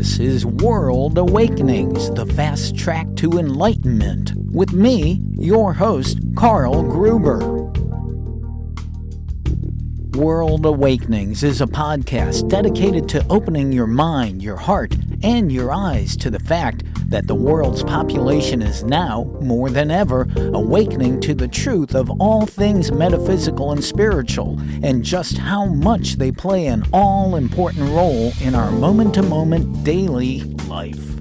This is World Awakenings, the fast track to enlightenment, with me, your host, Carl Gruber. World Awakenings is a podcast dedicated to opening your mind, your heart, and your eyes to the fact that the world's population is now, more than ever, awakening to the truth of all things metaphysical and spiritual, and just how much they play an all-important role in our moment-to-moment daily life.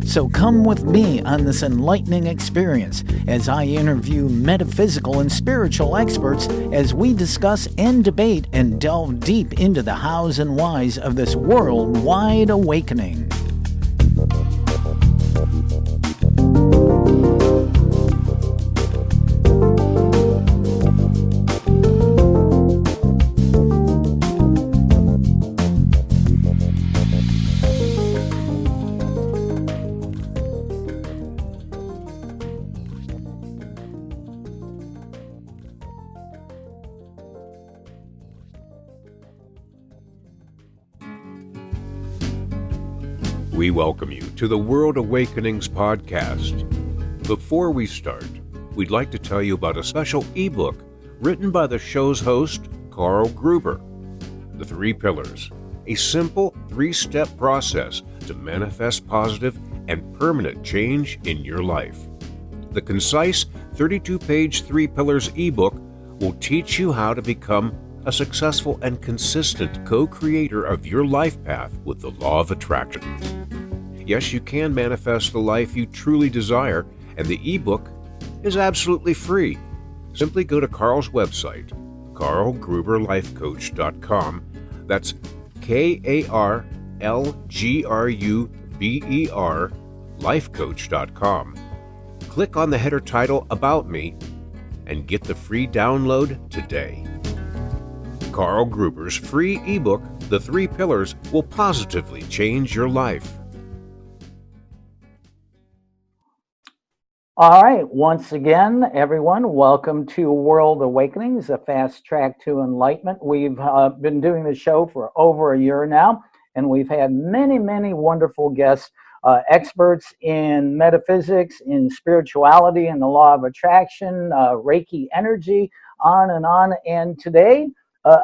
So come with me on this enlightening experience as I interview metaphysical and spiritual experts as we discuss and debate and delve deep into the hows and whys of this worldwide awakening. We welcome you to the World Awakenings podcast. Before we start, we'd like to tell you about a special ebook written by the show's host, Carl Gruber. The 3 Pillars, a simple 3-step process to manifest positive and permanent change in your life. The concise 32-page 3 Pillars ebook will teach you how to become a successful and consistent co-creator of your life path with the law of attraction. Yes, you can manifest the life you truly desire, and the ebook is absolutely free. Simply go to Carl's website, carlgruberlifecoach.com. That's KARLGRUBER lifecoach.com. Click on the header title About Me and get the free download today. Carl Gruber's free ebook, The 3 Pillars, will positively change your life. All right, once again, everyone, welcome to World Awakenings, a fast track to enlightenment. We've been doing the show for over a year now, and we've had many, many wonderful guests, experts in metaphysics, in spirituality, in the law of attraction, Reiki energy, on and on. And today,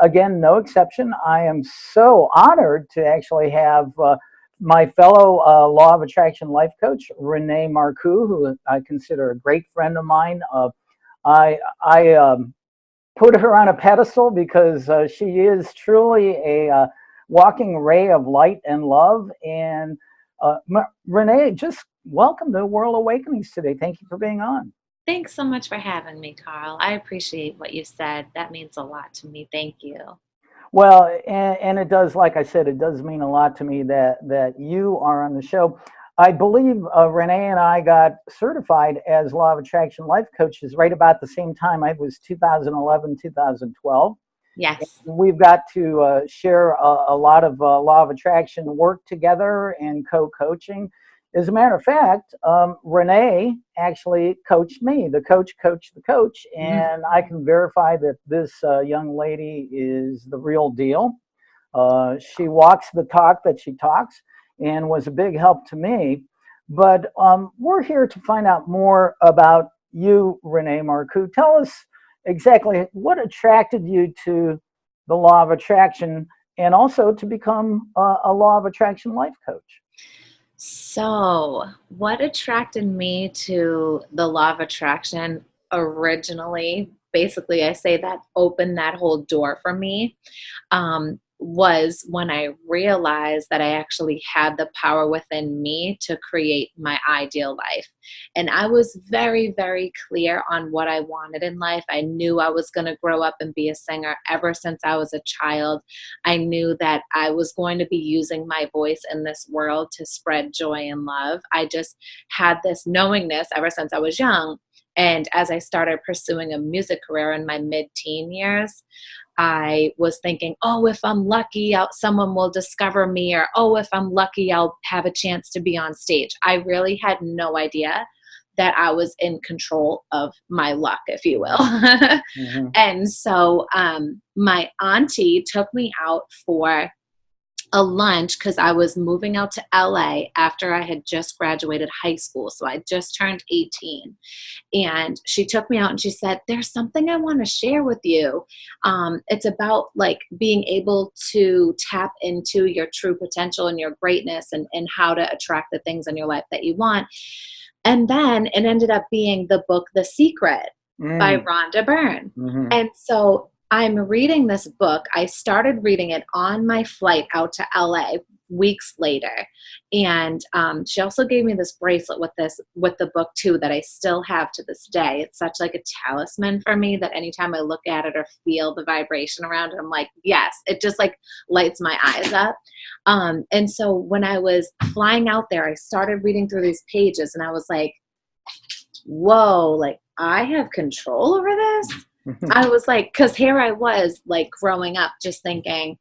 again, no exception, I am so honored to actually have my fellow Law of Attraction life coach, Renee Marcou, who I consider a great friend of mine. I put her on a pedestal because she is truly a walking ray of light and love. And Renee, just welcome to World Awakenings today. Thank you for being on. Thanks so much for having me, Carl. I appreciate what you said. That means a lot to me. Thank you. Well, and it does, like I said, it does mean a lot to me that you are on the show. I believe Renee and I got certified as Law of Attraction life coaches right about the same time. It was 2011, 2012. Yes. And we've got to share a lot of Law of Attraction work together and co-coaching. As a matter of fact, Renee actually coached me. The coach coached the coach, and I can verify that this young lady is the real deal. She walks the talk that she talks and was a big help to me. But we're here to find out more about you, Renee Marcou. Tell us exactly what attracted you to the Law of Attraction and also to become a Law of Attraction life coach. So, what attracted me to the law of attraction originally, basically, I say that opened that whole door for me, was when I realized that I actually had the power within me to create my ideal life. And I was very, very clear on what I wanted in life. I knew I was going to grow up and be a singer ever since I was a child. I knew that I was going to be using my voice in this world to spread joy and love. I just had this knowingness ever since I was young. And as I started pursuing a music career in my mid-teen years, I was thinking, oh, if I'm lucky, someone will discover me, or, oh, if I'm lucky, I'll have a chance to be on stage. I really had no idea that I was in control of my luck, if you will. And so my auntie took me out for a lunch because I was moving out to LA after I had just graduated high school. So I just turned 18. And she took me out and she said, there's something I want to share with you. It's about like being able to tap into your true potential and your greatness and how to attract the things in your life that you want. And then it ended up being the book, The Secret by Rhonda Byrne. Mm-hmm. And so I'm reading this book. I started reading it on my flight out to LA weeks later. And she also gave me this bracelet with the book too, that I still have to this day. It's such like a talisman for me that anytime I look at it or feel the vibration around it, I'm like, yes, it just like lights my eyes up. And so when I was flying out there, I started reading through these pages and I was like, whoa, like I have control over this. I was like, because here I was like growing up just thinking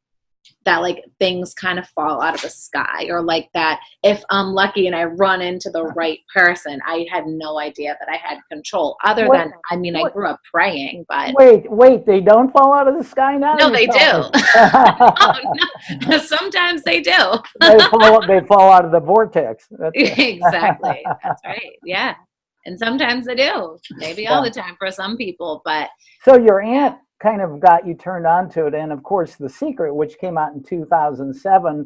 that like things kind of fall out of the sky, or like that if I'm lucky and I run into the right person, I had no idea that I had control other than, I mean, I grew up praying, but. Wait, they don't fall out of the sky now? No, they do. No, sometimes they do. They fall out of the vortex. Exactly. That's right. Yeah. And sometimes they do. Maybe all the time for some people, but. So your aunt kind of got you turned on to it. And of course, The Secret, which came out in 2007,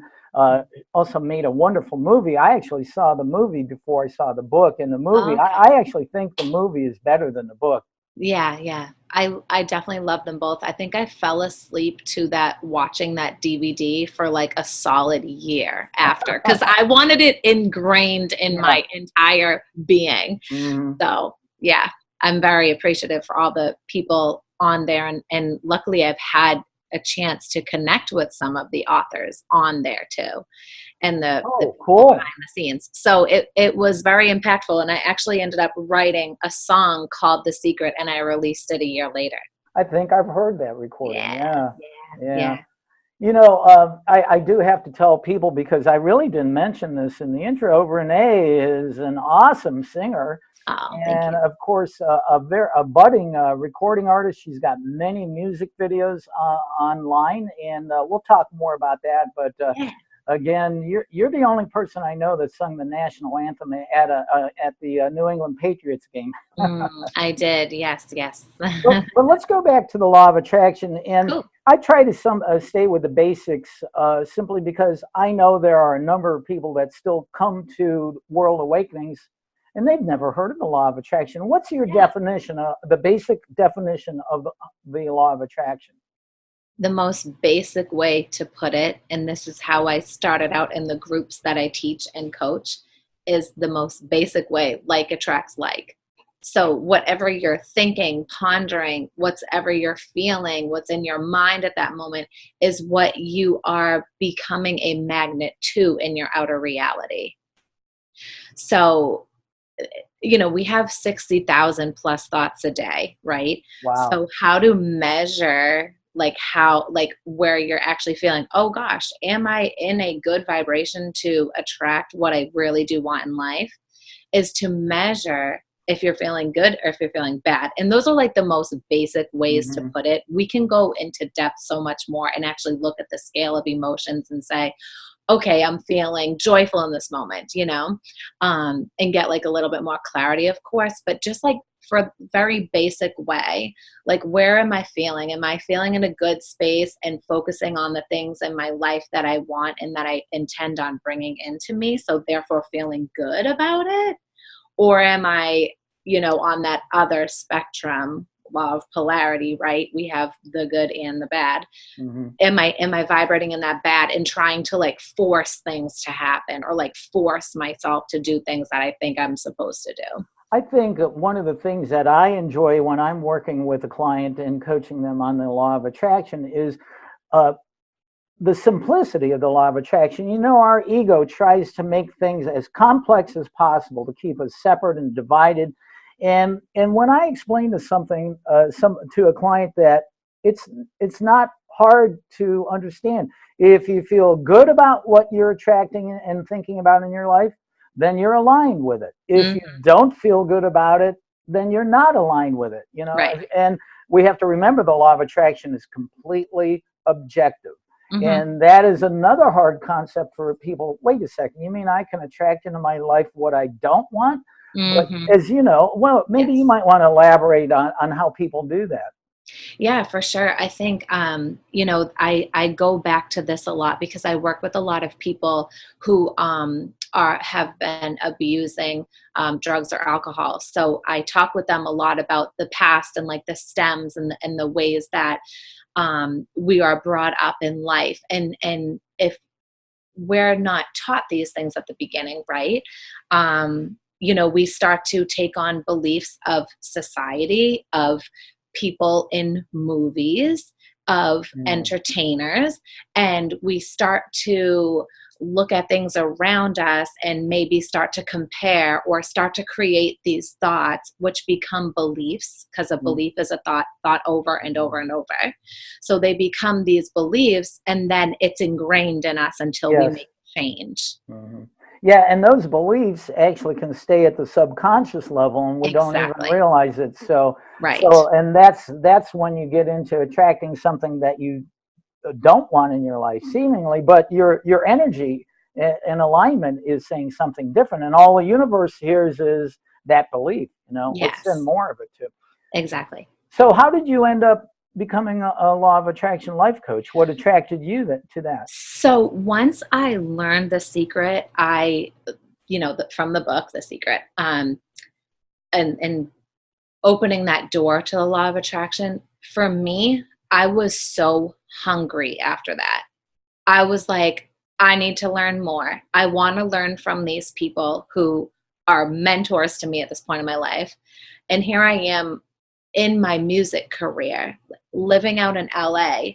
also made a wonderful movie. I actually saw the movie before I saw the book. And the movie, I actually think the movie is better than the book. Yeah. I definitely love them both. I think I fell asleep to watching that DVD for like a solid year after, because I wanted it ingrained in my entire being. Mm-hmm. So yeah, I'm very appreciative for all the people on there. And luckily I've had a chance to connect with some of the authors on there too. And the cool behind the scenes. So it was very impactful. And I actually ended up writing a song called The Secret, and I released it a year later. I think I've heard that recording. Yeah. You know, I do have to tell people, because I really didn't mention this in the intro, Renee is an awesome singer. And of course, a budding recording artist. She's got many music videos online, and we'll talk more about that. But again, you're the only person I know that sung the national anthem at the New England Patriots game. I did, yes. But let's go back to the law of attraction, and cool. I try to stay with the basics, simply because I know there are a number of people that still come to World Awakenings and they've never heard of the law of attraction. What's your definition, the basic definition of the law of attraction? The most basic way to put it, and this is how I started out in the groups that I teach and coach, is the most basic way: like attracts like. So whatever you're thinking, pondering, whatever you're feeling, what's in your mind at that moment is what you are becoming a magnet to in your outer reality. So, you know, we have 60,000 plus thoughts a day, right? Wow. So how to measure where you're actually feeling, oh gosh, am I in a good vibration to attract what I really do want in life, is to measure if you're feeling good or if you're feeling bad. And those are like the most basic ways to put it. We can go into depth so much more and actually look at the scale of emotions and say, okay, I'm feeling joyful in this moment, you know, and get like a little bit more clarity, of course, but just like for a very basic way, like where am I feeling? Am I feeling in a good space and focusing on the things in my life that I want and that I intend on bringing into me, so therefore feeling good about it? Or am I, you know, on that other spectrum, law of polarity, right? We have the good and the bad. Am I vibrating in that bad and trying to like force things to happen, or like force myself to do things that I think I'm supposed to do? I think one of the things that I enjoy when I'm working with a client and coaching them on the law of attraction is the simplicity of the law of attraction. You know, our ego tries to make things as complex as possible to keep us separate and divided. And when I explain to a client that it's not hard to understand. If you feel good about what you're attracting and thinking about in your life, then you're aligned with it. If you don't feel good about it, then you're not aligned with it. You know, right. And we have to remember the law of attraction is completely objective. And that is another hard concept for people. Wait a second, you mean I can attract into my life what I don't want? But as you know, well, maybe you might want to elaborate on how people do that. Yeah, for sure. I think, I go back to this a lot because I work with a lot of people who have been abusing drugs or alcohol. So I talk with them a lot about the past and like the stems and the ways that we are brought up in life. And if we're not taught these things at the beginning, right? We start to take on beliefs of society, of people in movies, of entertainers, and we start to look at things around us and maybe start to compare or start to create these thoughts, which become beliefs, because a belief is a thought over and over and over. So they become these beliefs, and then it's ingrained in us until we make change. Yeah, and those beliefs actually can stay at the subconscious level, and we don't even realize it. So, and that's when you get into attracting something that you don't want in your life, seemingly, but your energy and alignment is saying something different, and all the universe hears is that belief. Let's send more of it too. Exactly. So, how did you end up becoming a law of attraction life coach? What attracted you to that? So once I learned the secret, from the book, The Secret, and opening that door to the law of attraction, for me, I was so hungry after that. I was like, I need to learn more. I want to learn from these people who are mentors to me at this point in my life. And here I am in my music career, living out in LA,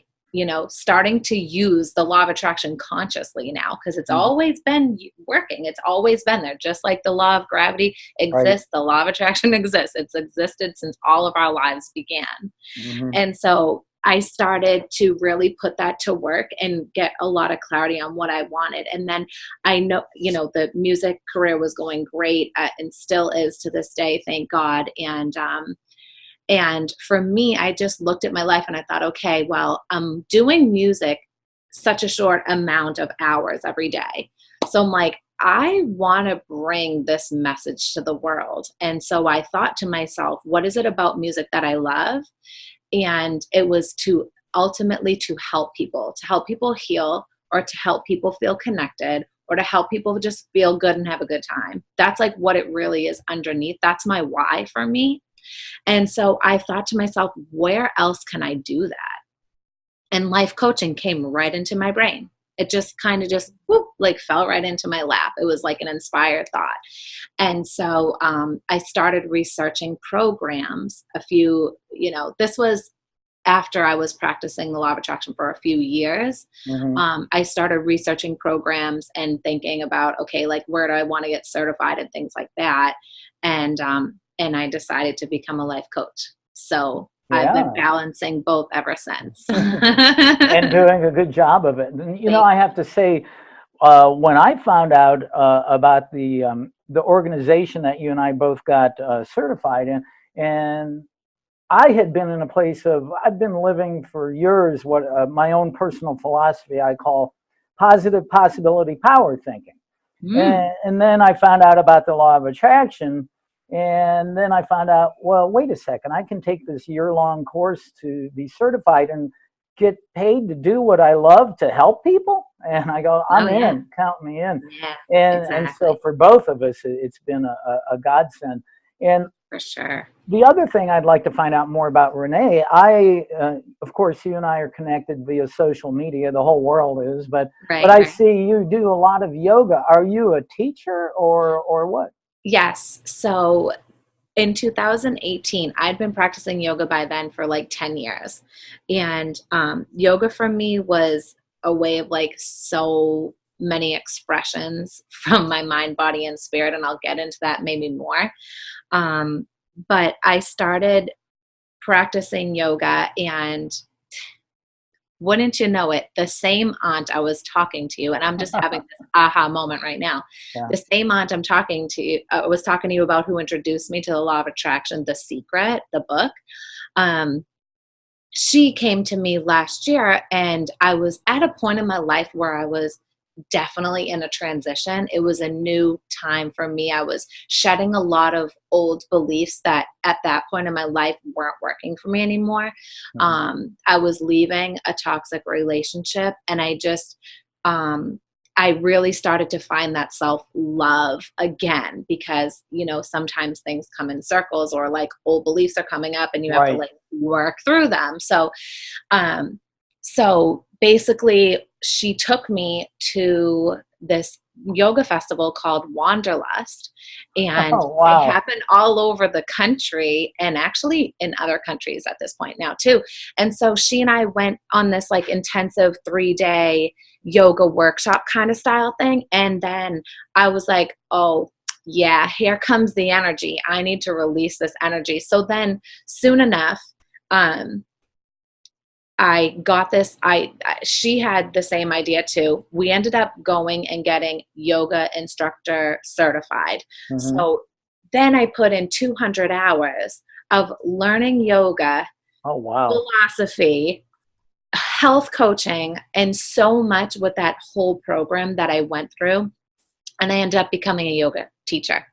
starting to use the law of attraction consciously now, because it's always been working. It's always been there. Just like the law of gravity exists, the law of attraction exists. It's existed since all of our lives began. And so I started to really put that to work and get a lot of clarity on what I wanted. And then I know, the music career was going great and still is to this day, thank God. And for me, I just looked at my life and I thought, okay, well, I'm doing music such a short amount of hours every day. So I'm like, I want to bring this message to the world. And so I thought to myself, what is it about music that I love? And it was to ultimately to help people heal, or to help people feel connected, or to help people just feel good and have a good time. That's like what it really is underneath. That's my why for me. And so I thought to myself, where else can I do that? And life coaching came right into my brain. It just kind of fell right into my lap. It was like an inspired thought. And so I started researching programs this was after I was practicing the law of attraction for a few years. I started researching programs and thinking about, okay, like where do I want to get certified and things like that. And I decided to become a life coach. So I've been balancing both ever since. And doing a good job of it. And, I have to say, when I found out about the organization that you and I both got certified in, and I had been in a place I've been living for years what my own personal philosophy I call positive possibility power thinking. And then I found out about the law of attraction. And then I found out, well, wait a second, I can take this year-long course to be certified and get paid to do what I love to help people. And I go, I'm in, count me in. And so for both of us, it's been a godsend. And for sure. The other thing I'd like to find out more about Renee, of course, you and I are connected via social media. The whole world is, but I see you do a lot of yoga. Are you a teacher or what? Yes. So in 2018, I'd been practicing yoga by then for like 10 years. And yoga for me was a way of like so many expressions from my mind, body, and spirit. And I'll get into that maybe more. But I started practicing yoga, and wouldn't you know it, the same aunt I was talking to, and I'm just having this aha moment right now. Yeah. The same aunt I'm talking to you, was talking to you about, who introduced me to the law of attraction, The Secret, the book. she came to me last year, and I was at a point in my life where I was definitely in a transition. It was a new time for me. I was shedding a lot of old beliefs that at that point in my life weren't working for me anymore. I was leaving a toxic relationship, and I really started to find that self-love again, because, sometimes things come in circles, or like old beliefs are coming up and you have to Right. like work through them. So basically she took me to this yoga festival called Wanderlust, and Oh, it wow. happened all over the country, and actually in other countries at this point now too. And so she and I went on this like intensive 3-day yoga workshop kind of style thing. And then I was like, oh yeah, here comes the energy. I need to release this energy. So then soon enough, I got this. She had the same idea too. We ended up going and getting yoga instructor certified. Mm-hmm. So then I put in 200 hours of learning yoga, Oh, wow. philosophy, health coaching, and so much with that whole program that I went through. And I ended up becoming a yoga teacher.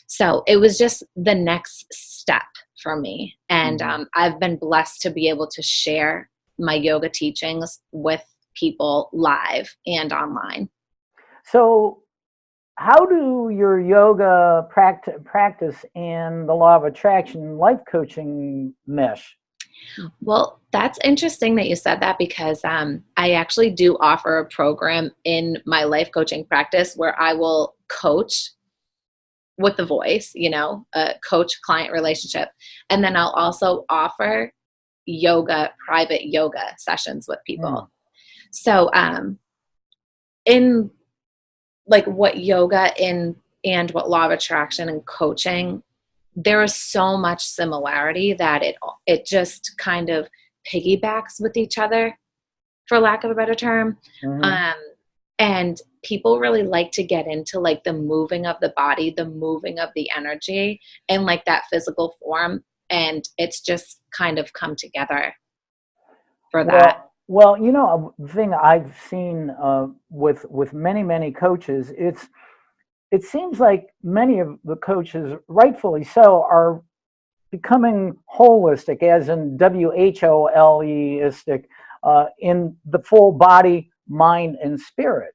So it was just the next step for me. And I've been blessed to be able to share my yoga teachings with people live and online. So how do your yoga practice and the law of attraction and life coaching mesh? Well, that's interesting that you said that, because I actually do offer a program in my life coaching practice where I will coach with the voice, a coach-client relationship. And then I'll also offer private yoga sessions with people. So in like what yoga and what law of attraction and coaching, there is so much similarity that it just kind of piggybacks with each other, for lack of a better term. And people really like to get into like the moving of the body, the moving of the energy, and like that physical form. And it's just kind of come together for that. Well, a thing I've seen with many coaches, it seems like many of the coaches, rightfully so, are becoming holistic, as in WHOLEistic, in the full body, mind, and spirit.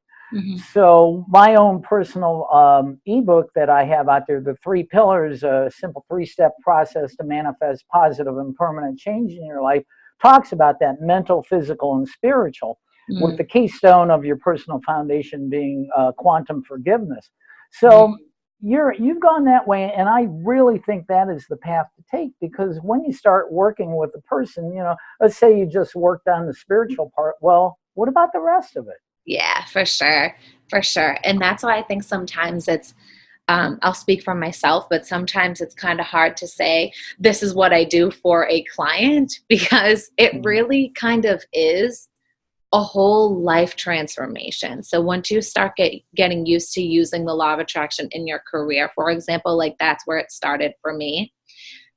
So my own personal ebook that I have out there, The 3 Pillars, a simple 3-step process to manifest positive and permanent change in your life, talks about that mental, physical, and spiritual, with the keystone of your personal foundation being quantum forgiveness. So you've gone that way, and I really think that is the path to take, because when you start working with a person, let's say you just worked on the spiritual part, well, what about the rest of it? Yeah, for sure. For sure. And that's why I think sometimes it's, I'll speak for myself, but sometimes it's kind of hard to say, this is what I do for a client, because it really kind of is a whole life transformation. So once you start getting used to using the law of attraction in your career, for example, like that's where it started for me,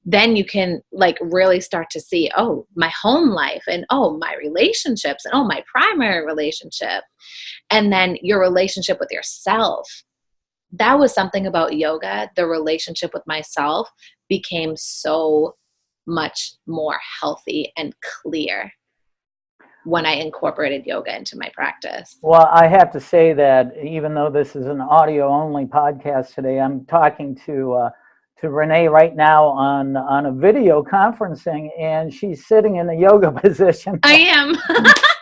then you can like really start to see, oh, my home life, and oh, my relationships, and oh, my primary relationship, and then your relationship with yourself. That was something about yoga. The relationship with myself became so much more healthy and clear when I incorporated yoga into my practice. Well, I have to say that even though this is an audio-only podcast today, I'm talking to Renee right now on a video conferencing, and she's sitting in the yoga position. I am.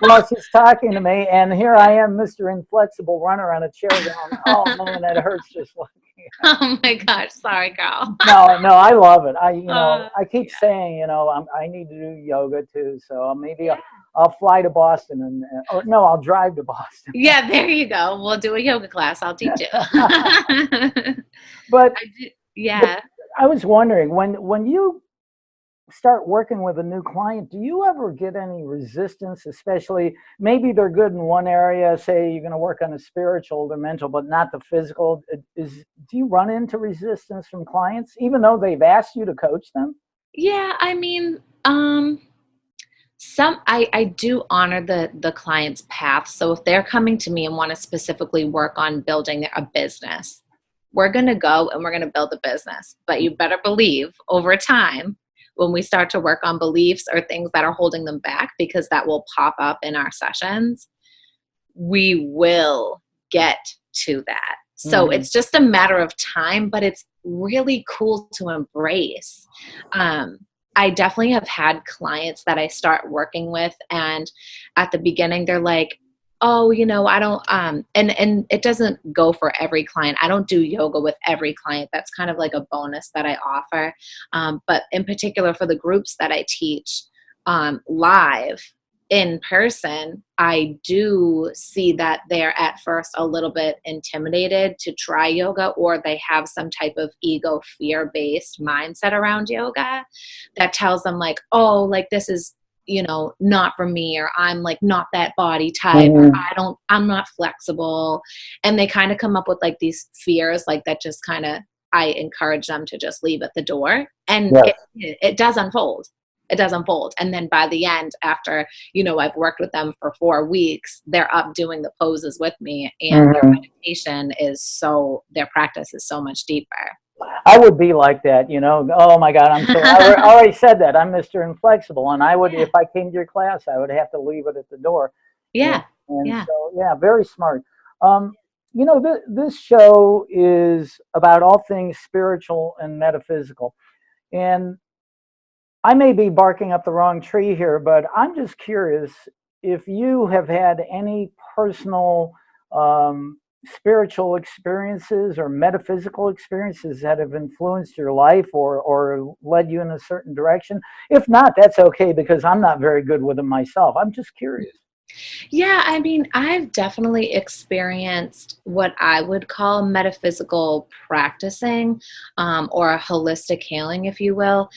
Well, she's talking to me, and here I am, Mr. Inflexible Runner, on a chair going, oh man, that hurts just looking at it. Oh my gosh, sorry, girl. No, I love it. I keep saying, I need to do yoga too, so maybe I'll fly to Boston, or no, I'll drive to Boston. Yeah, there you go. We'll do a yoga class. I'll teach you. But yeah. I was wondering, when you start working with a new client, do you ever get any resistance, especially maybe they're good in one area, say you're going to work on the spiritual, the mental, but not the physical? Do you run into resistance from clients, even though they've asked you to coach them? Yeah, I mean, I do honor the client's path. So if they're coming to me and want to specifically work on building a business, we're going to go and we're going to build a business. But you better believe over time, when we start to work on beliefs or things that are holding them back, because that will pop up in our sessions, we will get to that. So it's just a matter of time, but it's really cool to embrace. I definitely have had clients that I start working with, and at the beginning they're like, oh, I don't, and it doesn't go for every client. I don't do yoga with every client. That's kind of like a bonus that I offer. But in particular for the groups that I teach live in person, I do see that they're at first a little bit intimidated to try yoga, or they have some type of ego fear-based mindset around yoga that tells them like, oh, like this is, not for me, or I'm like not that body type, or I'm not flexible. And they kind of come up with like these fears, like that just kind of, I encourage them to just leave at the door. And it does unfold. It does unfold. And then by the end, after, I've worked with them for 4 weeks, they're up doing the poses with me, and their meditation their practice is so much deeper. I would be like that, Oh my God, I already said that. I'm Mr. Inflexible, and I would, if I came to your class, I would have to leave it at the door. Yeah. So, very smart. This show is about all things spiritual and metaphysical. And I may be barking up the wrong tree here, but I'm just curious if you have had any personal spiritual experiences or metaphysical experiences that have influenced your life or led you in a certain direction. If not, that's okay, because I'm not very good with them myself. I'm just curious. Yeah, I mean, I've definitely experienced what I would call metaphysical practicing, or a holistic healing, if you will.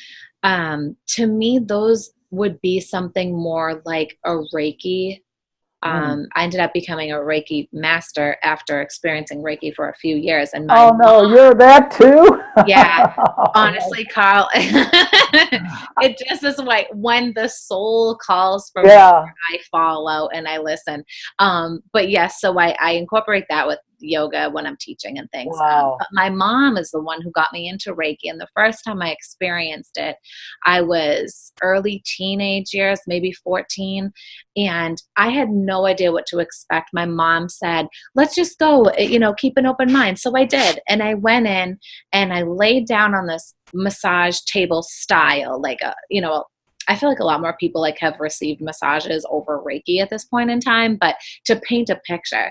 To me, those would be something more like a Reiki. I ended up becoming a Reiki master after experiencing Reiki for a few years. And you're that too? Yeah, honestly, Carl, it just is like when the soul calls for me, I follow and I listen. But yes, so I incorporate that with yoga when I'm teaching and things. But my mom is the one who got me into Reiki. And the first time I experienced it, I was early teenage years, maybe 14. And I had no idea what to expect. My mom said, let's just go, keep an open mind. So I did. And I went in and I laid down on this massage table style, like I feel like a lot more people like have received massages over Reiki at this point in time, but to paint a picture,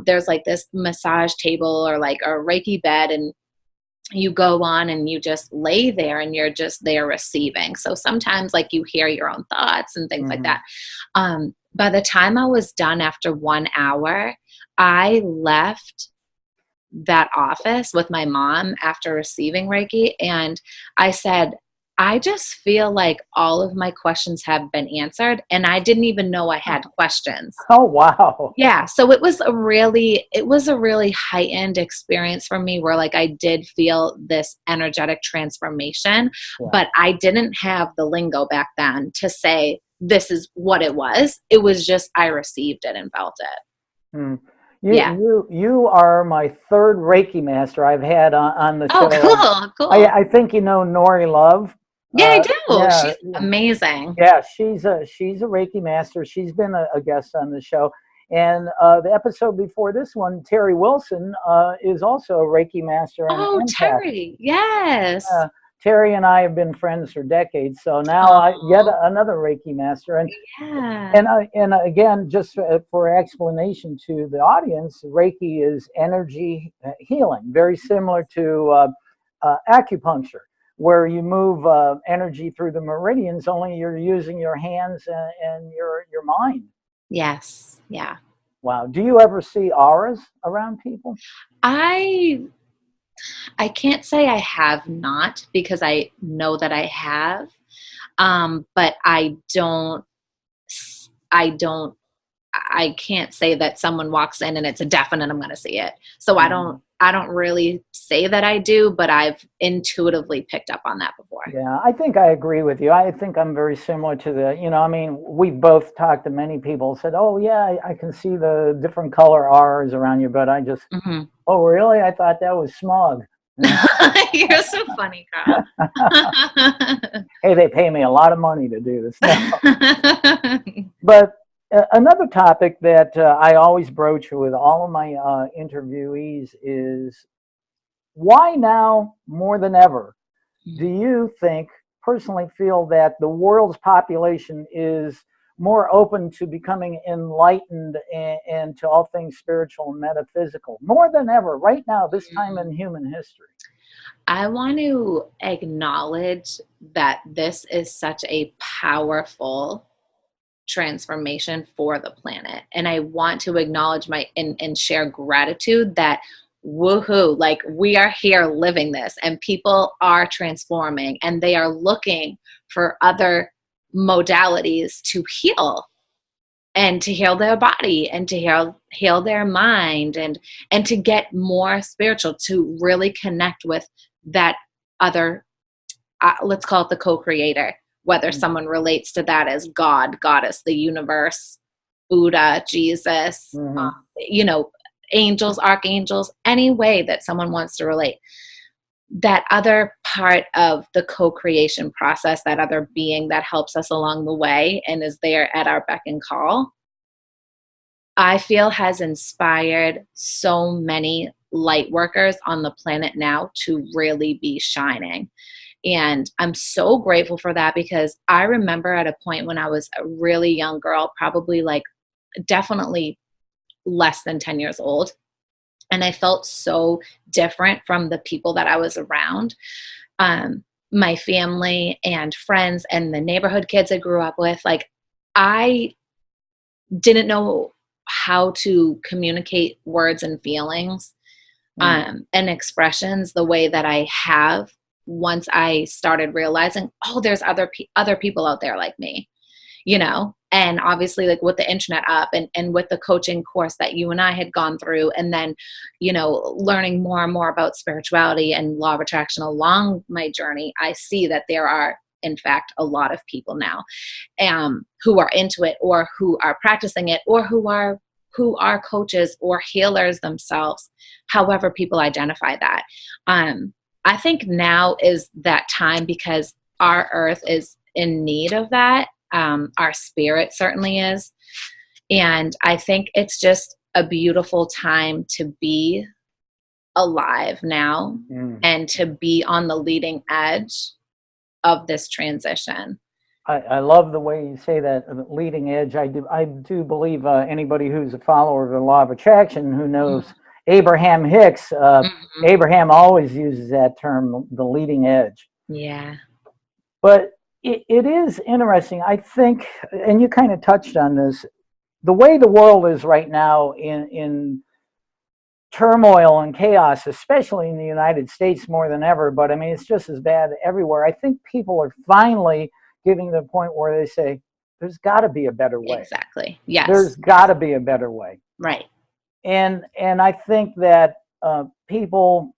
there's like this massage table or like a Reiki bed, and you go on and you just lay there and you're just there receiving. So sometimes like you hear your own thoughts and things like that. By the time I was done after 1 hour, I left that office with my mom after receiving Reiki, and I said, I just feel like all of my questions have been answered, and I didn't even know I had questions. Oh, wow. Yeah. So it was a really heightened experience for me, where like I did feel this energetic transformation, but I didn't have the lingo back then to say this is what it was. It was just, I received it and felt it. You are my third Reiki master I've had on the show. Oh, cool. I think Nori Love. Yeah, I do. She's amazing. Yeah, she's a Reiki master. She's been a guest on the show. And the episode before this one, Terry Wilson is also a Reiki master. Oh, Terry. Yes. Terry and I have been friends for decades. So now yet another Reiki master. And again, just for explanation to the audience, Reiki is energy healing, very similar to acupuncture, where you move energy through the meridians, only you're using your hands and your mind. Yes. Yeah. Wow. Do you ever see auras around people? I can't say I have not, because I know that I have. But I don't I can't say that someone walks in and it's a definite I'm going to see it. So I don't really say that I do, but I've intuitively picked up on that before. Yeah, I think I agree with you. I think I'm very similar to I mean, we've both talked to many people, said, oh, yeah, I can see the different color R's around you, but I just, oh, really? I thought that was smog. You're so funny, Carl. Hey, they pay me a lot of money to do this now. But another topic that I always broach with all of my interviewees is, why now more than ever do you personally feel that the world's population is more open to becoming enlightened and to all things spiritual and metaphysical more than ever right now, this time in human history? I want to acknowledge that this is such a powerful transformation for the planet. And I want to acknowledge and share gratitude that woohoo, like we are here living this and people are transforming and they are looking for other modalities to heal and to heal their body and to heal their mind and to get more spiritual, to really connect with that other, let's call it the co-creator, whether someone relates to that as God, Goddess, the universe, Buddha, Jesus, angels, archangels, any way that someone wants to relate. That other part of the co-creation process, that other being that helps us along the way and is there at our beck and call, I feel has inspired so many light workers on the planet now to really be shining. And I'm so grateful for that, because I remember at a point when I was a really young girl, probably like definitely less than 10 years old, and I felt so different from the people that I was around. My family and friends and the neighborhood kids I grew up with, like I didn't know how to communicate words and feelings and expressions the way that I have once I started realizing, oh, there's other people out there like me, and obviously like with the internet up and with the coaching course that you and I had gone through, and then, learning more and more about spirituality and law of attraction along my journey, I see that there are, in fact, a lot of people now who are into it or who are practicing it or who are coaches or healers themselves, however people identify that. I think now is that time because our earth is in need of that. Our spirit certainly is. And I think it's just a beautiful time to be alive now and to be on the leading edge of this transition. I love the way you say that, leading edge. I do believe anybody who's a follower of the law of attraction who knows Abraham Hicks, Abraham always uses that term, the leading edge. Yeah. But it is interesting, I think, and you kind of touched on this, the way the world is right now in turmoil and chaos, especially in the United States more than ever, but I mean, it's just as bad everywhere. I think people are finally getting to the point where they say, there's got to be a better way. Exactly. Yes. There's got to be a better way. Right. And I think that people,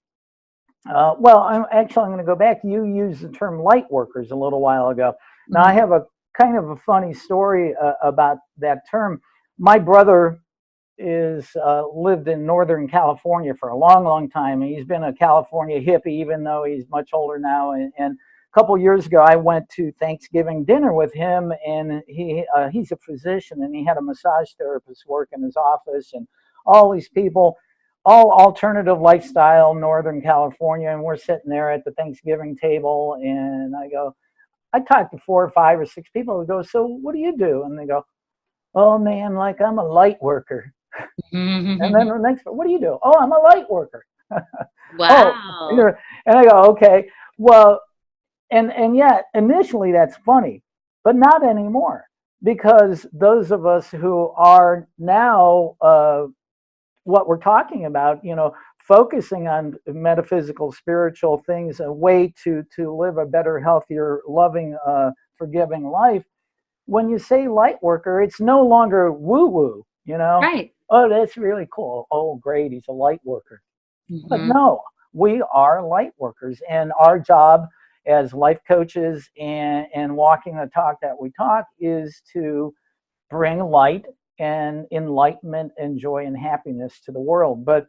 well, I'm going to go back. You used the term light workers a little while ago. Now, I have a kind of a funny story about that term. My brother lived in Northern California for a long, long time. And he's been a California hippie, even though he's much older now. And a couple years ago, I went to Thanksgiving dinner with him, and he's a physician, and he had a massage therapist work in his office, and all these people, all alternative lifestyle, Northern California, and we're sitting there at the Thanksgiving table, and I talked to 4 or 5 or 6 people who go, so what do you do? And they go, oh man, like I'm a light worker. And then the next, what do you do? Oh, I'm a light worker. Wow. Oh, and I go, okay, well, and yet initially that's funny, but not anymore, because those of us who are now what we're talking about, focusing on metaphysical, spiritual things, a way to live a better, healthier, loving, forgiving life. when you say light worker, it's no longer woo-woo, you know? Right. Oh, that's really cool. Oh, great, he's a light worker. But Mm-hmm. no, we are light workers, and our job as life coaches and walking the talk that we talk is to bring light and enlightenment and joy and happiness to the world. But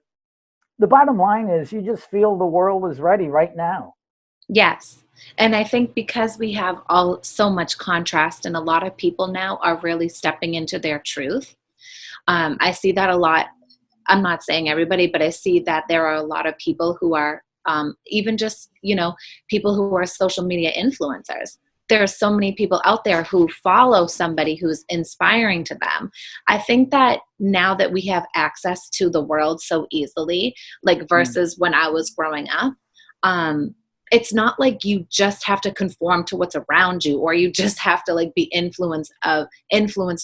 the bottom line is you just feel the world is ready right now. Yes. And I think because we have all so much contrast, and a lot of people now are really stepping into their truth. I see that a lot. I'm not saying everybody, but I see that there are a lot of people who are even just, people who are social media influencers. There are so many people out there who follow somebody who's inspiring to them. I think that now that we have access to the world so easily, like versus when I was growing up, it's not like you just have to conform to what's around you, or you just have to like be influenced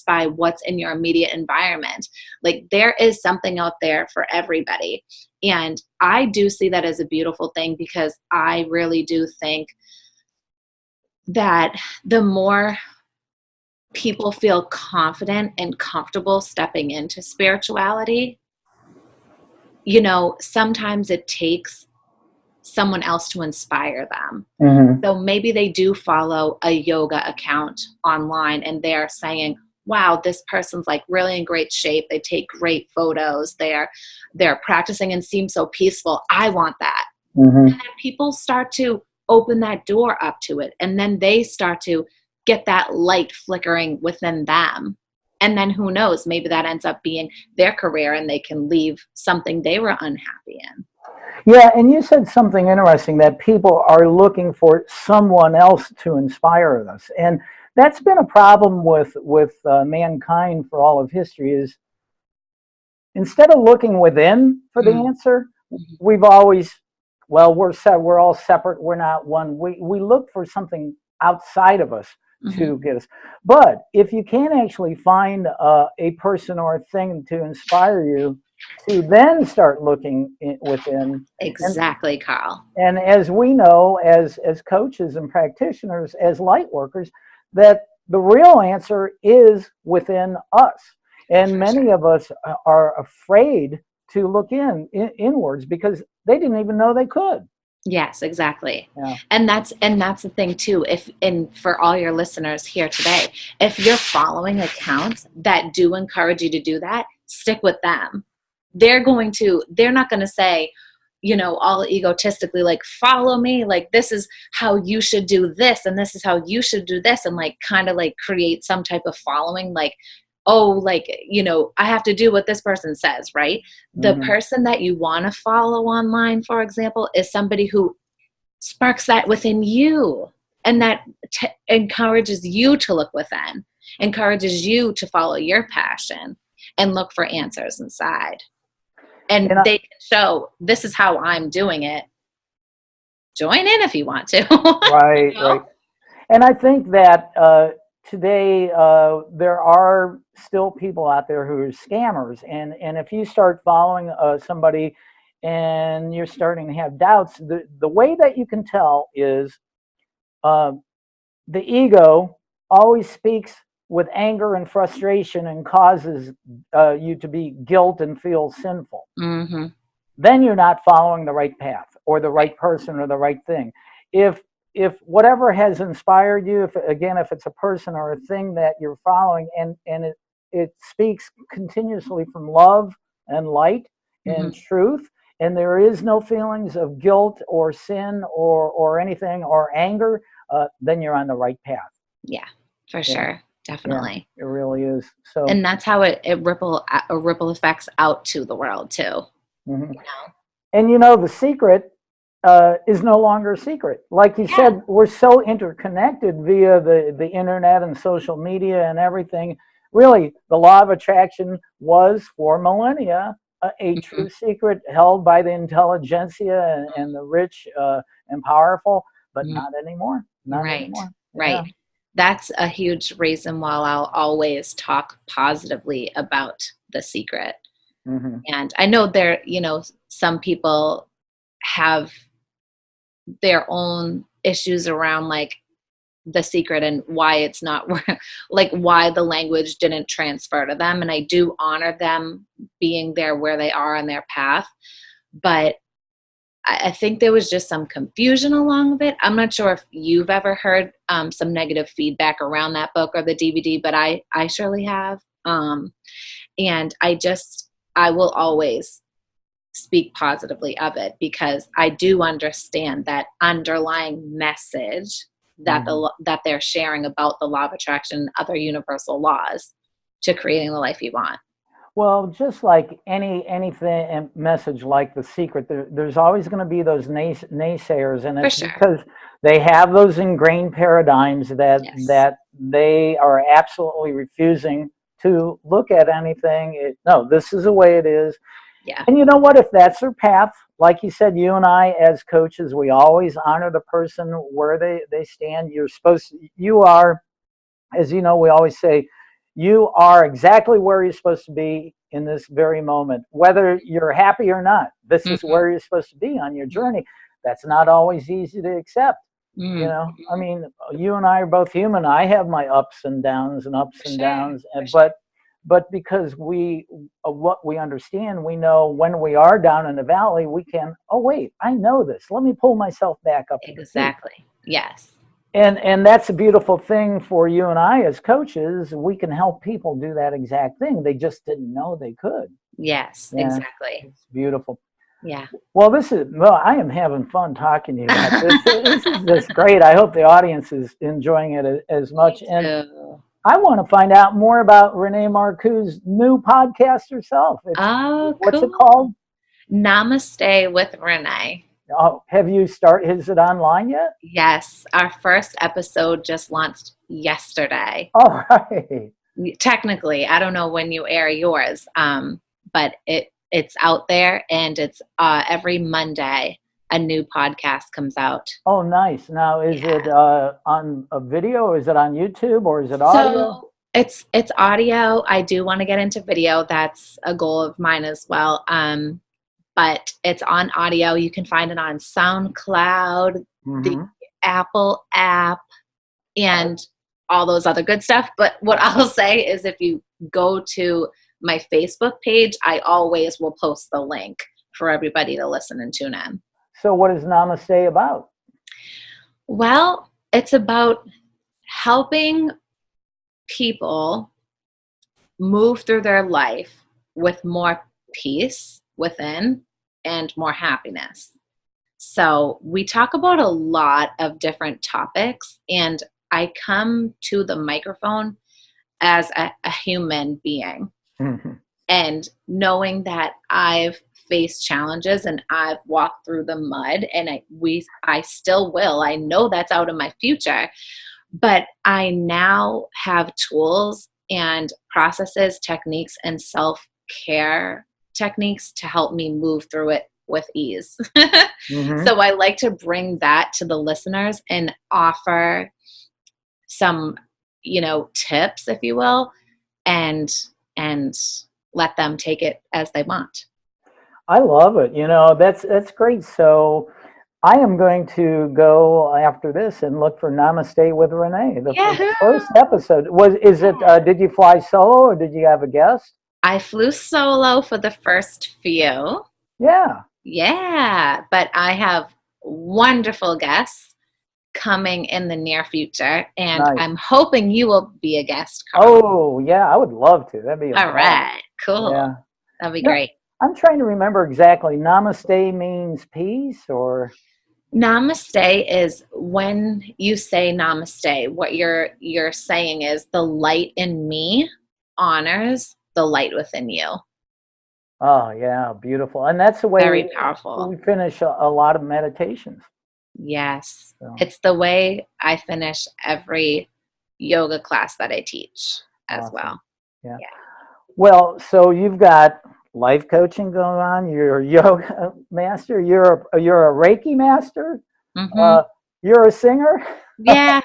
by what's in your immediate environment. Like there is something out there for everybody. And I do see that as a beautiful thing, because I really do think that the more people feel confident and comfortable stepping into spirituality, sometimes it takes someone else to inspire them. Mm-hmm. So maybe they do follow a yoga account online and they're saying, wow, this person's like really in great shape. They take great photos. They're practicing and seem so peaceful. I want that. Mm-hmm. And then people start to open that door up to it. And then they start to get that light flickering within them. And then who knows, maybe that ends up being their career and they can leave something they were unhappy in. Yeah, and you said something interesting, that people are looking for someone else to inspire us, and that's been a problem with mankind for all of history. Is instead of looking within for the answer, we've always, well, we're all separate. We're not one. We look for something outside of us to get us. But if you can't actually find a person or a thing to inspire you, to then start looking within. Exactly, Carl. And as we know, as coaches and practitioners, as light workers, that the real answer is within us. And many of us are afraid to look inwards because they didn't even know they could. Yes, exactly. Yeah. And that's the thing too. And for all your listeners here today, if you're following accounts that do encourage you to do that, stick with them. They're not going to say, all egotistically, like, follow me, like, this is how you should do this, and this is how you should do this, and like kind of like create some type of following, like, oh, like, I have to do what this person says, right? The person that you want to follow online, for example, is somebody who sparks that within you, and that encourages you to look within, encourages you to follow your passion and look for answers inside. And they can show, this is how I'm doing it. Join in if you want to. Right, right. And I think that today there are still people out there who are scammers. And if you start following somebody and you're starting to have doubts, the way that you can tell is the ego always speaks with anger and frustration and causes you to be guilt and feel sinful. Then you're not following the right path or the right person or the right thing. If whatever has inspired you, if it's a person or a thing that you're following, and it speaks continuously from love and light and truth, and there is no feelings of guilt or sin or anything or anger, then you're on the right path. Yeah, for sure. Definitely. Yeah, it really is. So, and that's how it ripple effects out to the world too. And the secret is no longer a secret. Like you said, we're so interconnected via the internet and social media and everything. Really, the law of attraction was for millennia a true secret held by the intelligentsia and the rich and powerful, but not anymore. Not anymore. Right. That's a huge reason why I'll always talk positively about the secret. And I know there, some people have their own issues around like the secret and why it's not like why the language didn't transfer to them. And I do honor them being there where they are on their path. But I think there was just some confusion along with it. I'm not sure if you've ever heard some negative feedback around that book or the DVD, but I surely have. And I will always speak positively of it, because I do understand that underlying message that that they're sharing about the law of attraction and other universal laws to creating the life you want. Well, just like anything message like The Secret, there's always going to be those naysayers, and it's because they have those ingrained paradigms that they are absolutely refusing to look at anything. No, this is the way it is. Yeah. And you know what? If that's their path, like you said, you and I as coaches, we always honor the person where they stand. You are, as you know, we always say, you are exactly where you're supposed to be in this very moment, whether you're happy or not. This is where you're supposed to be on your journey. That's not always easy to accept. You know, I mean, you and I are both human. I have my ups and downs and ups and downs, but because what we understand, we know when we are down in the valley, we can, oh wait, I know this. Let me pull myself back up. Exactly. Yes. And that's a beautiful thing for you and I as coaches. We can help people do that exact thing. They just didn't know they could. Yes, exactly. It's beautiful. Yeah. Well, I am having fun talking to you about this. This is just great. I hope the audience is enjoying it as much. And I want to find out more about Renee Marcou's new podcast herself. What's it called? Namaste with Renee. Oh, have you started? Is it online yet? Yes. Our first episode just launched yesterday. All right. Technically, I don't know when you air yours, but it's out there, and it's every Monday a new podcast comes out. Oh, nice. Now, is it on a video, or is it on YouTube, or is it audio? So it's audio. I do want to get into video. That's a goal of mine as well. But it's on audio. You can find it on SoundCloud, the Apple app, and all those other good stuff. But what I'll say is, if you go to my Facebook page, I always will post the link for everybody to listen and tune in. So what is Namaste about? Well, it's about helping people move through their life with more peace within and more happiness. So we talk about a lot of different topics, and I come to the microphone as a human being. And knowing that I've faced challenges and I've walked through the mud, and I still will. I know that's out of my future, but I now have tools and processes, techniques, and self-care techniques to help me move through it with ease. So I like to bring that to the listeners and offer some, tips, if you will, and let them take it as they want. I love it. That's great. So I am going to go after this and look for Namaste with Renee. The first episode did you fly solo, or did you have a guest? I flew solo for the first few. Yeah, but I have wonderful guests coming in the near future, and I'm hoping you will be a guest, Carl. Oh, yeah, I would love to. That'd be all right. Cool. Yeah. That'd be great. I'm trying to remember exactly. Namaste means peace, or? Namaste is when you say namaste, what you're saying is the light in me honors the light within you. Oh, yeah, beautiful. And that's the way very powerful. We finish a lot of meditations. Yes. So. It's the way I finish every yoga class that I teach as well. Yeah. Well, so you've got life coaching going on. You're a yoga master. You're a Reiki master. You're a singer. Yeah.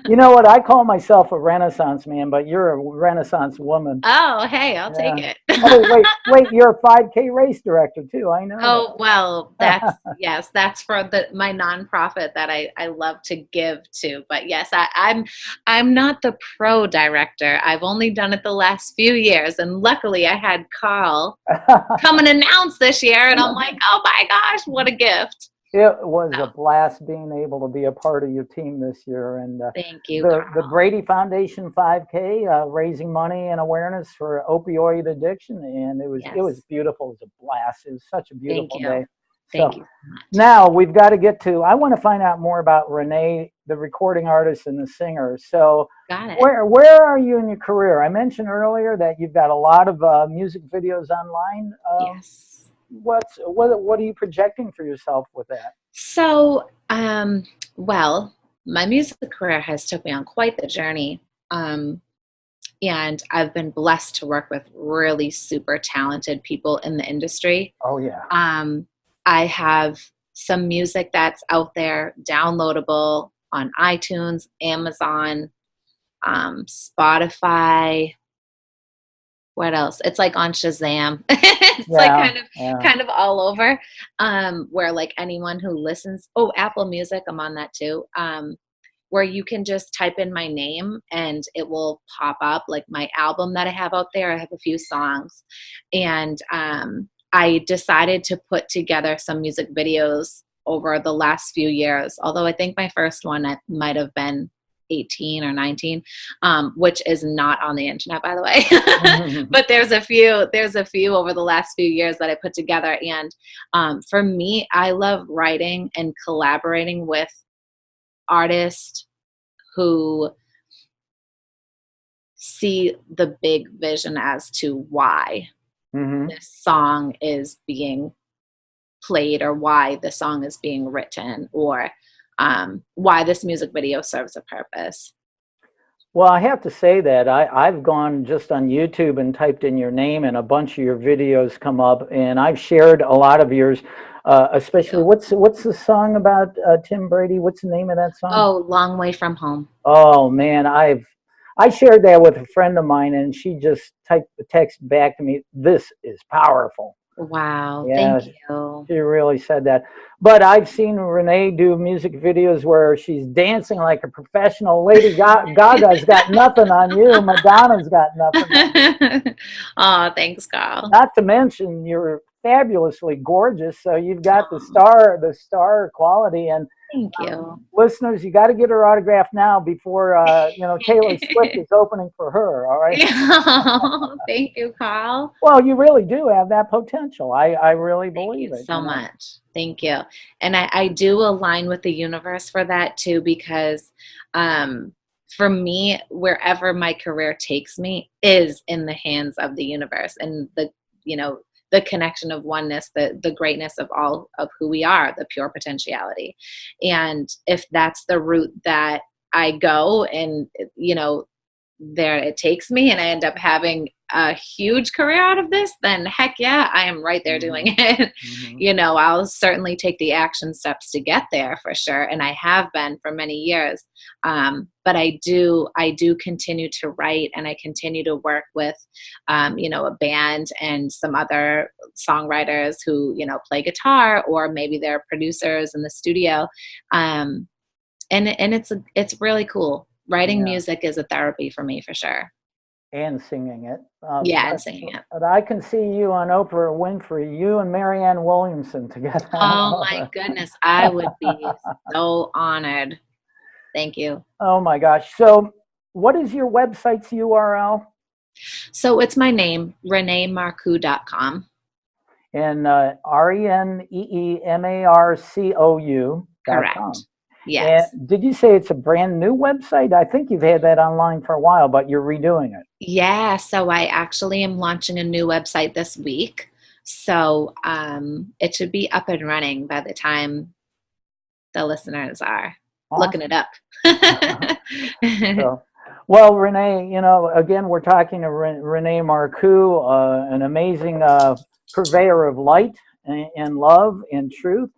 You know what? I call myself a Renaissance man, but you're a Renaissance woman. Oh, hey, I'll take it. Oh, wait, you're a 5K race director too. I know Oh, well, that. yes, that's for my nonprofit that I love to give to. But yes, I'm not the pro director. I've only done it the last few years. And luckily I had Carl come and announce this year. And I'm like, oh my gosh, what a gift. It was a So, blast being able to be a part of your team this year, and thank you, the Carl. Brady Foundation 5K, raising money and awareness for opioid addiction, and it was Yes. beautiful. It was a blast. It was such a Thank beautiful you. day. Thank So you so much. now we've got to get to. I want to find out more about Renee, the recording artist and the singer. So Got it. where are you in your career? I mentioned earlier that you've got a lot of music videos online. Yes. What are you projecting for yourself with that? So, well, my music career has took me on quite the journey. And I've been blessed to work with really super talented people in the industry. Oh yeah. I have some music that's out there, downloadable on iTunes, Amazon, Spotify. What else? It's like on Shazam. It's like Yeah, yeah. kind of all over. Where like anyone who listens, oh, Apple Music, I'm on that too. Where you can just type in my name and it will pop up like my album that I have out there. I have a few songs, and I decided to put together some music videos over the last few years. Although I think my first one might have been 18 or 19, which is not on the internet, by the way. But there's a few over the last few years that I put together. And for me, I love writing and collaborating with artists who see the big vision as to why this song is being played, or why the song is being written, or why this music video serves a purpose. Well, I have to say that I've gone just on YouTube and typed in your name, and a bunch of your videos come up, and I've shared a lot of yours. Especially, what's the song about Tim Brady? What's the name of that song? Oh, Long Way From Home. Oh man, I shared that with a friend of mine, and she just typed the text back to me. This is powerful. Wow, Yeah, thank you. she really said that. But I've seen Renee do music videos where she's dancing like a professional. Lady Gaga's got nothing on you. Madonna's got nothing on you. Oh, thanks, Carl. Not to mention you're fabulously gorgeous. So you've got the star quality. And Thank you. listeners, you got to get her autograph now before Taylor Swift is opening for her. All right. Thank you, Carl. Well, you really do have that potential. I really believe Thank you it. so much. Thank you. And I do align with the universe for that too, because for me, wherever my career takes me is in the hands of the universe, and the connection of oneness, the greatness of all of who we are, the pure potentiality. And if that's the route that I go, and there it takes me, and I end up having a huge career out of this, then heck yeah, I am right there doing it. I'll certainly take the action steps to get there for sure, and I have been for many years. But I do continue to write, and I continue to work with a band and some other songwriters who play guitar, or maybe they're producers in the studio. And it's really cool. Writing music is a therapy for me for sure. And singing it. And singing it. But I can see you on Oprah Winfrey, you and Marianne Williamson together. Oh my goodness, I would be so honored. Thank you. Oh my gosh. So what is your website's URL? So it's my name, reneemarcou.com. And ReneeMarcou.com. Correct. Yes. And did you say it's a brand new website? I think you've had that online for a while, but you're redoing it. Yeah. So I actually am launching a new website this week. So it should be up and running by the time the listeners are looking it up. Well, Renee, again, we're talking to Renee Marcou, an amazing purveyor of light and love and truth.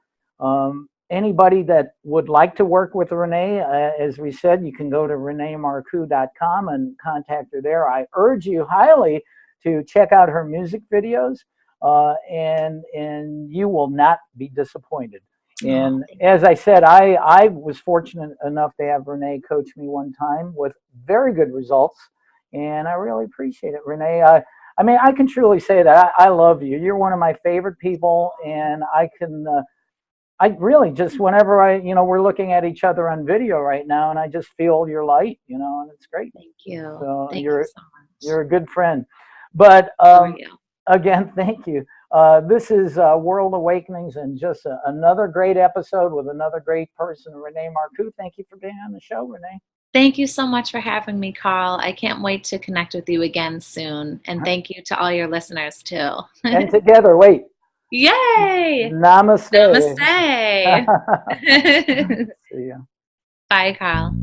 Anybody that would like to work with Renee, as we said, you can go to reneemarcou.com and contact her there. I urge you highly to check out her music videos, and you will not be disappointed. And as I said, I was fortunate enough to have Renee coach me one time with very good results, and I really appreciate it, Renee. I mean, I can truly say that I love you. You're one of my favorite people, and I really just whenever we're looking at each other on video right now, and I just feel your light, and it's great. Thank you. So Thank you so much. You're a good friend. But again, thank you. This is World Awakenings, and just another great episode with another great person, Renee Marcou. Thank you for being on the show, Renee. Thank you so much for having me, Carl. I can't wait to connect with you again soon. And thank you to all your listeners, too. And together, wait. Yay! Namaste. Namaste. See ya. Bye, Carl.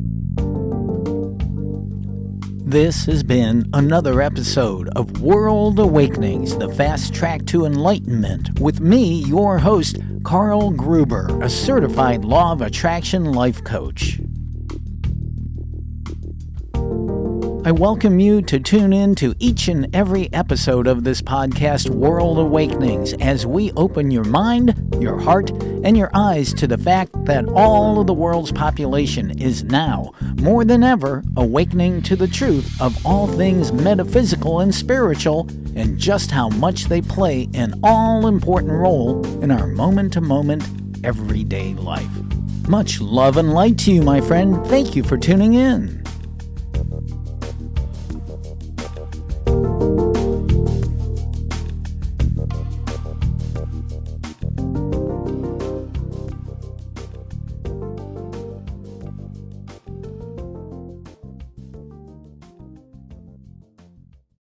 This has been another episode of World Awakenings, the fast track to enlightenment, with me, your host, Carl Gruber, a certified Law of Attraction life coach. I welcome you to tune in to each and every episode of this podcast, World Awakenings, as we open your mind, your heart, and your eyes to the fact that all of the world's population is now, more than ever, awakening to the truth of all things metaphysical and spiritual, and just how much they play an all-important role in our moment-to-moment, everyday life. Much love and light to you, my friend. Thank you for tuning in.